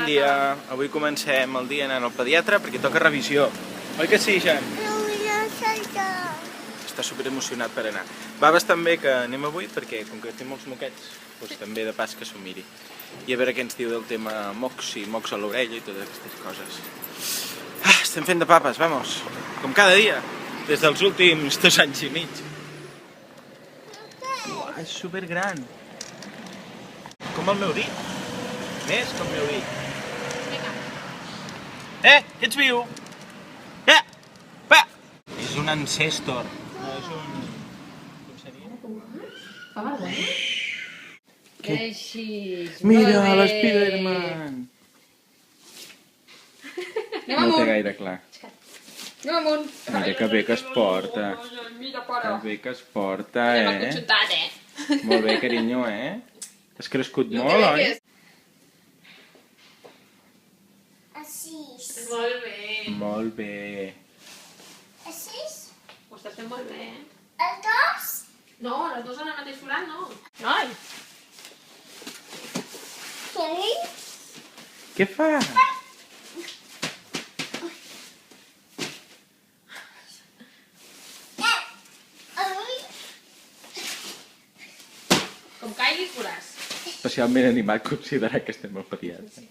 Bon dia, avui comencem el dia anant al pediatre perquè toca revisió. Oi que sí, Jan? Està superemocionat per anar. Va bastant bé que anem avui perquè, com que té molts moquets, doncs també de pas que s'ho miri. I a veure què ens diu del tema mocs i mocs a l'orella i totes aquestes coses. Estem fent de papes, vamos! Com cada dia, des dels últims 2 anys i mig. Uah, és supergran! Com el meu dit. Més com el meu dit. Ets viu? Va! És un ancestor. No és un... Com seria? Fa vergonya? Què? Així. Mira, l'Spiderman! Anem No té amunt. gaire clar. Anem amunt. Mira que bé que es porta. Mira, Que pare. bé que es porta, Anem acotxotat, Molt bé, carinyo, Has crescut molt, oi? Així. Molt bé. Molt bé. Així. Ho estàs fent molt bé, Els dos. No, les dues en el mateix forat, no. Ai. Sí. Què fa? Com caigui, foràs. Especialment animat considerar que estem al pediatre.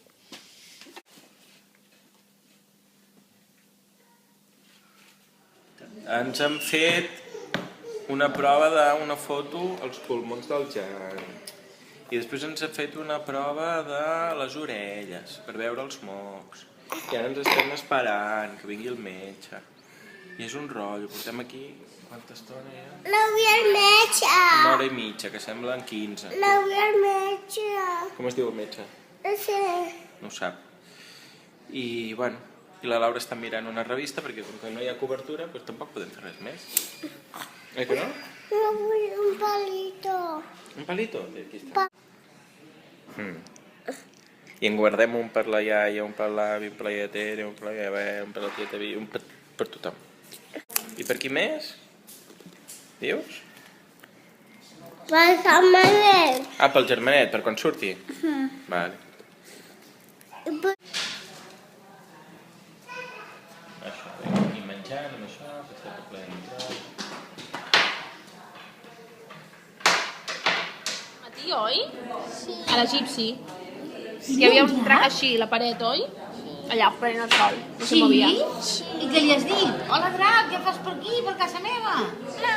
Ens han fet una prova d'una foto als pulmons del Jan. I després ens han fet una prova de les orelles, per veure els mocs. I ara ens estem esperant que vingui el metge. I és un rotllo, portem aquí... Quanta estona ja? No vull el metge. 1 hora i mitja, que semblen 15. No vull el metge. Com es diu el metge? No sé. No ho sap. I, bueno, i la Laura està mirant una revista perquè com que no hi ha cobertura, doncs tampoc podem fer res més. Que no? No vull un palito. Un palito? Aquí està. I en guardem un per la iaia, un per l'avi, un per la lletera, un per la iaia, un per la tieta, un per tothom. I per qui més? Dius? Per Sant Manuel. Pel germanet, per quan surti? Vale. Això, i menjant amb això, que està tot ple d'entrar. Matí, oi? Sí. A l'egipci. Hi havia un trac així, a la paret, oi? Allà, prenent el sol. No se movia. I què li has dit? Hola, drac, què fas per aquí, per casa meva? No.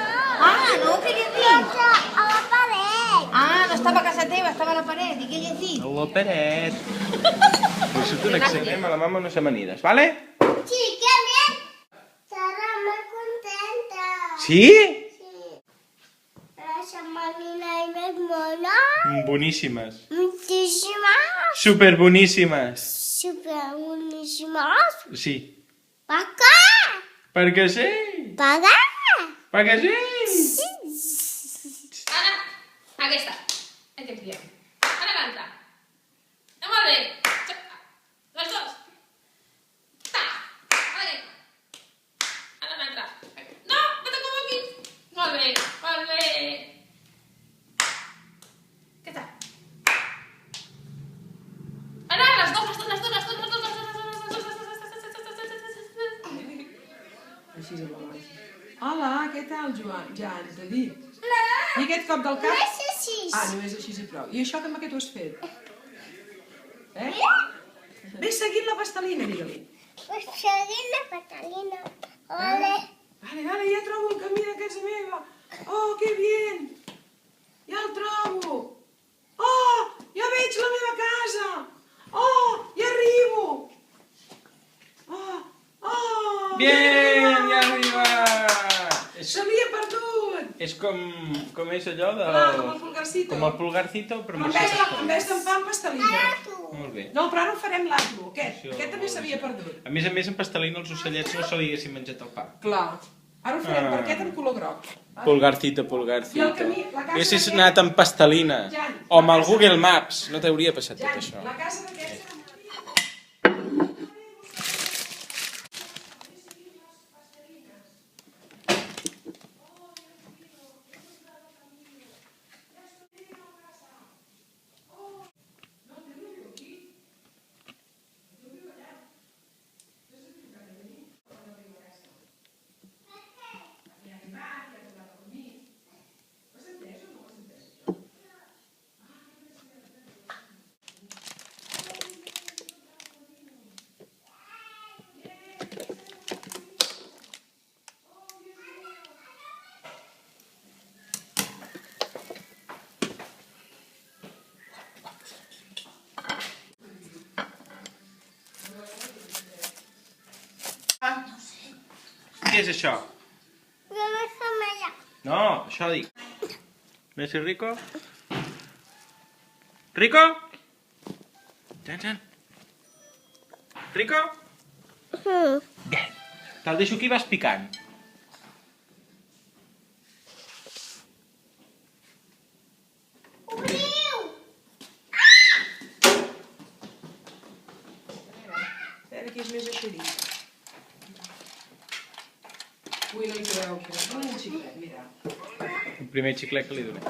No, què li has dit? A la paret. No estava a casa teva, estava a la paret. I què li has dit? A la paret. Pues si tu n'accedem a la mama no s'amanides, vale? Sí, que bien. Estarà molt contenta. Sí? Sí. La setmanina i més mona. Boníssimes. Moltíssimes. Super boníssimes. Super boníssimes. Sí. Per què? Perquè sí. Per què? Perquè sí. Anna, aquesta. Aquest dia. Anna, l'altra. Molt bé. Les dues. Ta. Anna, l'altra. No, no te convoquis. Molt bé, molt bé. Què tal? Anna, les dues. Així és la màgia. Hola, què tal, Joan? Jan, t'he dit. I aquest cop del cap? És així. Només així i prou. I això també què t'ho has fet? Ves seguint la pastelina, digue-li. Pues seguint la patalina. Ole. Vale, ja trobo el camí de casa meva. Oh, que bien. Ja el trobo. Oh, ja veig la meva casa. Oh, ja arribo. Oh. Bien, ja arriba. Se m'havia perdut. És com és allò de... Com el pulgarcito. Com el pulgarcito, però Però amb en vez d'en pa amb pastelina. Molt bé. No, però ara ho farem l'altre, aquest. Això- Aquest també s'havia perdut. A més, en pastelina els ocellets no se li haguessin menjat el pa. Clar. Ara ho farem per aquest en color groc. Pulgarcito. I el camí, la casa Haguessis d'aquest- anat amb pastelina. Jan, O amb la el casa- Google Maps. No t'hauria passat tot Jan, això. la casa d'aquesta... Què és això? Déjame allá. No, això dic. Messi Rico? Rico? Jan. Rico? Bé, te'l deixo aquí i vas picant. Espera que és més eixerit. Ui, no hi treu, que no un xiclet, mira. El primer xiclet que li donem.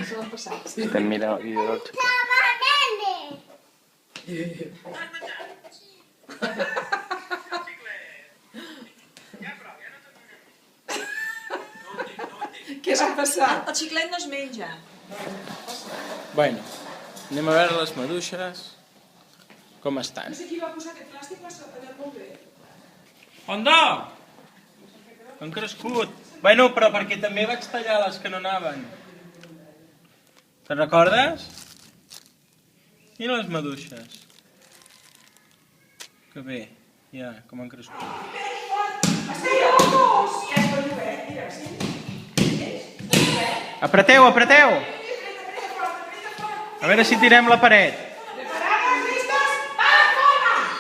Se l'han passat. Estem mirant el vídeo del xiclet. Què s'ha passat? El xiclet no es menja. Bueno, anem a veure les maduixes. Com estan? No sé qui va posar aquest plàstic, va anar molt bé. Onda! Han crescut. Bueno, però perquè també vaig tallar les que no anaven. Te'n recordes? Mira les maduixes. Que bé, ja, com han crescut. Apreteu, apreteu! A veure si tirem la paret.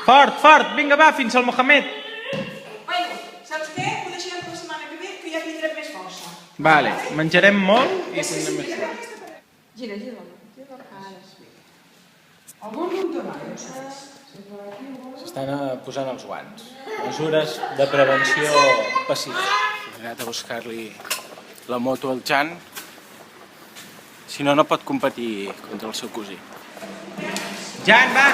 Fort, fort! Vinga, va, fins al Mohamed. Bueno, saps què? Ho deixarem per la setmana que ve, que ja tindrem més força. Vale, menjarem molt i tindrem més fort. Gira. Ara sí. Algun punto mai, S'estan posant els guants. Mesures de prevenció pacífica. He anat a buscar-li la moto al Jan. Si no, no pot competir contra el seu cosí. Jan, va!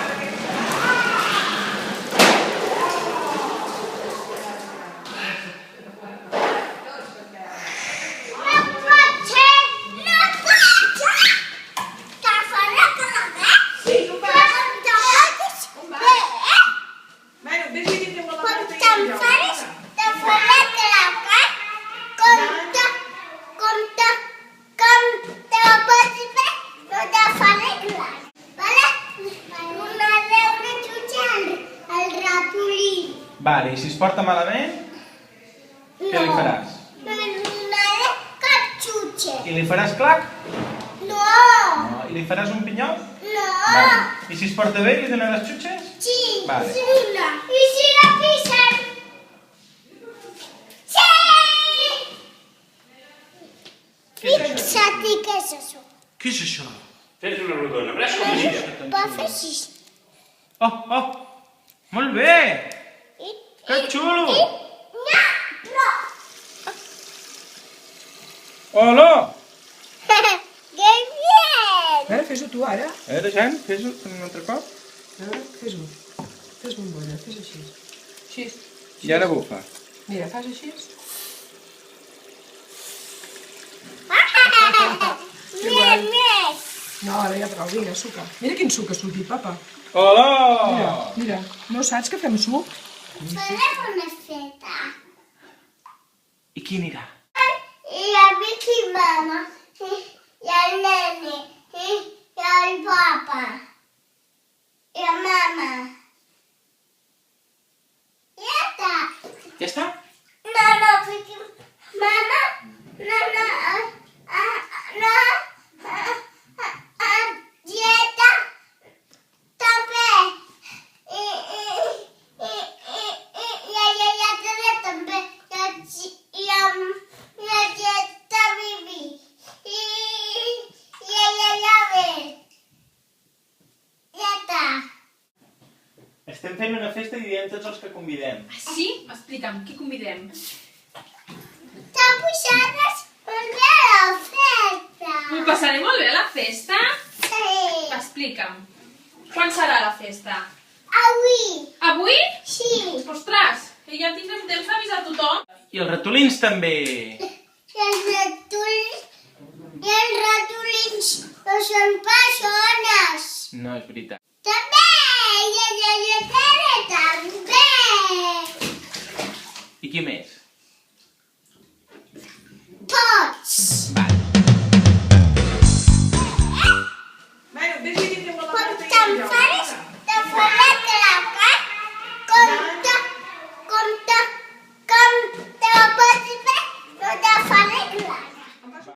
Vale, i si es porta malament, què li faràs? No li donaré cap xutxe. I li faràs clac? No. No. I li faràs un pinyol? No. Vale. I si es porta bé, li donaràs xutxes? Sí. Vale. Sí. I si la pisen? Sí. Fixa't què és això. Què és això? Fes una rodona, veuràs com gira. Va fer així. Oh! Molt bé! Que xulo! No. Hola! Que bien. Ara fes-ho tu, ara. A veure, Jan, fes-ho un altre cop. Ara, fes-ho. Fes bombona, fes així. Així. I ara bufa. Mira, fas així. Més. No, ara ja prou, vinga, suca. Mira quin suc ha sortit, papa. Hola! Mira, no saps que fem suc? Farem una feta. I qui anirà? I la Vicky mama. I el nene. I el papa. I la mama. Ja està. Ja està? No, Vicky. Mama. No. Dieta. També. També. La dieta Bibi. Ja està. Estem fent una festa i diem tots els que convidem. Sí? Explica'm, qui convidem? T'ha pujat molt bé a la festa. M'ho passaré molt bé a la festa? Sí. Explica'm. Quan serà la festa? Avui. Avui? Sí. Ostres, que ja tindrem temps d'avisar a tothom. I els ratolins també. I els ratolins no són persones. No, és veritat. També. I la lletera també. I qui més? Tots. Vale. Bueno, vés i digue-ho a la Com porta i te'n jo. faré